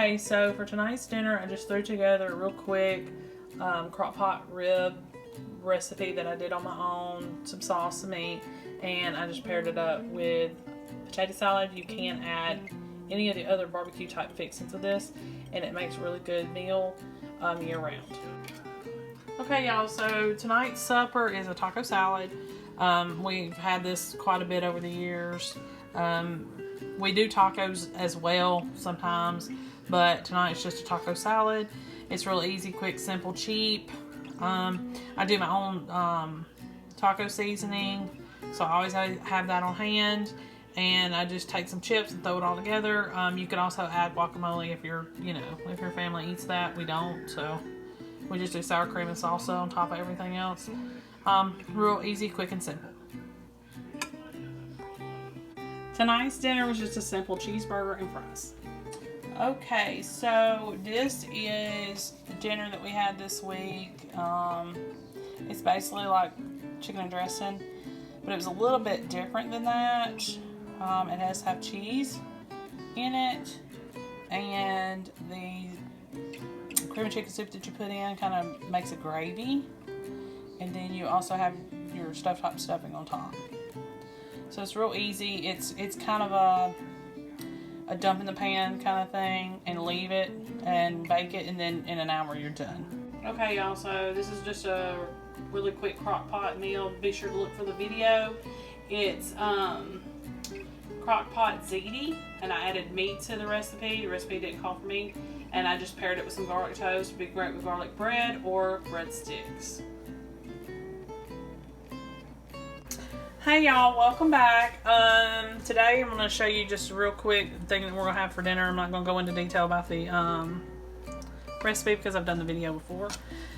Okay, so for tonight's dinner, I just threw together a real quick crock-pot rib recipe that I did on my own, some sauce, some meat, and I just paired it up with potato salad. You can add any of the other barbecue type fixings to this, and it makes a really good meal year round. Okay, y'all, so tonight's supper is a taco salad. We've had this quite a bit over the years. We do tacos as well sometimes, but tonight's just a taco salad. It's real easy, quick, simple, cheap. I do my own taco seasoning, so I always have that on hand. And I just take some chips and throw it all together. You can also add guacamole if if your family eats that. We don't, so we just do sour cream and salsa on top of everything else. Real easy, quick, and simple. Tonight's dinner was just a simple cheeseburger and fries. Okay, so this is the dinner that we had this week. It's basically like chicken and dressing, but it was a little bit different than that. It has to have cheese in it, and the cream and chicken soup that you put in kind of makes it gravy, and then you also have your stovetop stuffing on top. So it's real easy. It's kind of a dump in the pan kind of thing, and leave it and bake it, and then in an hour you're done. Okay, y'all, so this is just a really quick crock pot meal. Be sure to look for the video. It's Crockpot Ziti, and I added meat to the recipe. The recipe didn't call for meat, and I just paired it with some garlic toast. It'd be great with garlic bread or breadsticks. Hey y'all, welcome back. Today I'm going to show you just a real quick thing that we're going to have for dinner. I'm not going to go into detail about the recipe because I've done the video before.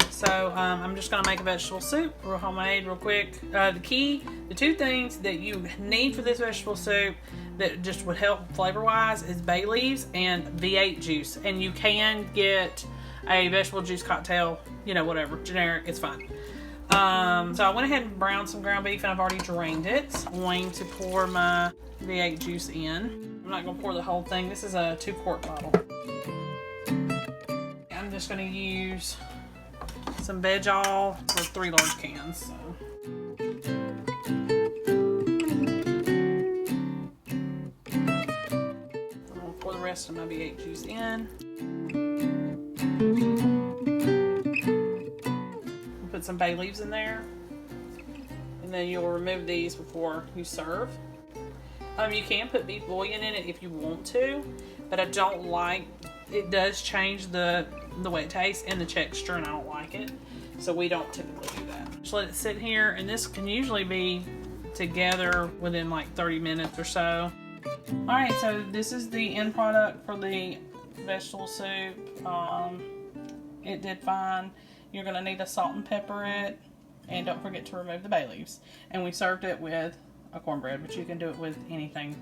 So I'm just going to make a vegetable soup, real homemade, real quick. The two things that you need for this vegetable soup that just would help flavor-wise is bay leaves and V8 juice. And you can get a vegetable juice cocktail, whatever, generic, it's fine. So I went ahead and browned some ground beef, and I've already drained it. I'm going to pour my V8 juice in. I'm not going to pour the whole thing. This is a 2-quart bottle. I'm just going to use some Veggie for 3 large cans. So. I'm going to pour the rest of my V8 juice in. Put some bay leaves in there, and then you'll remove these before you serve. You can put beef bouillon in it if you want to, but I don't like it. Does change the way it tastes and the texture, and I don't like it, so we don't typically do that. Just let it sit here, and this can usually be together within like 30 minutes or so. Alright, so this is the end product for the vegetable soup. It did fine. You're going to need to salt and pepper it, and don't forget to remove the bay leaves. And we served it with a cornbread, but you can do it with anything,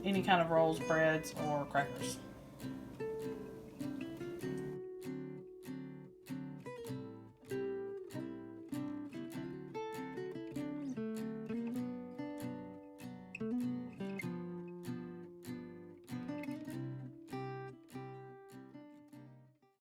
any kind of rolls, breads, or crackers.